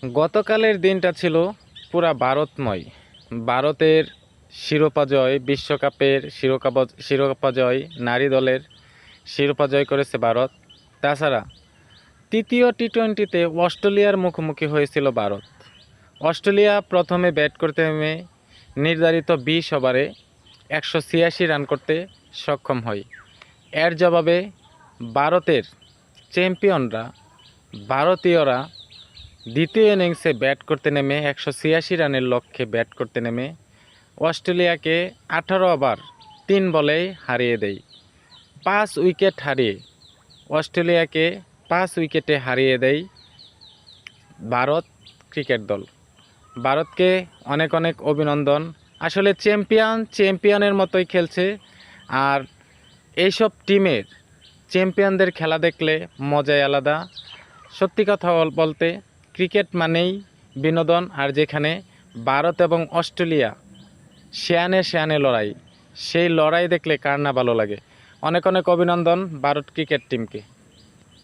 গতকালের দিনটা ছিল পুরা ভারতময়। ভারতের শিরোপা জয়, বিশ্বকাপের শিরোপা জয়, নারী দলের শিরোপা জয় করেছে ভারত। তাছাড়া তৃতীয় টি-20তে অস্ট্রেলিয়ার মুখোমুখি হয়েছিল ভারত। অস্ট্রেলিয়া প্রথমে ব্যাট করতে নেমে নির্ধারিত 20 ওভারে 186 রান করতে সক্ষম হয়। এর জবাবে ভারতের চ্যাম্পিয়নরা ভারতীয়রা দ্বিতীয় ইনিংসে ব্যাট করতে নেমে 186 রানের লক্ষ্যে ব্যাট করতে নেমে অস্ট্রেলিয়াকে 18 ওভার 3 বলেই হারিয়ে দেয়। 5 উইকেট হারিয়ে অস্ট্রেলিয়াকে 5 উইকেটে হারিয়ে দেয় ভারত ক্রিকেট দল। ভারতকে অনেক অনেক অভিনন্দন। আসলে চ্যাম্পিয়নের মতোই খেলছে। আর এইসব টিমের চ্যাম্পিয়নদের খেলা দেখলে মজাই আলাদা। সত্যি কথা বলতে ক্রিকেট মানেই বিনোদন। আর যেখানে ভারত এবং অস্ট্রেলিয়া সেয়ানে সেয়ানে লড়াই, সেই লড়াই দেখলে কার না ভালো লাগে। অনেক অনেক অভিনন্দন ভারত ক্রিকেট টিমকে।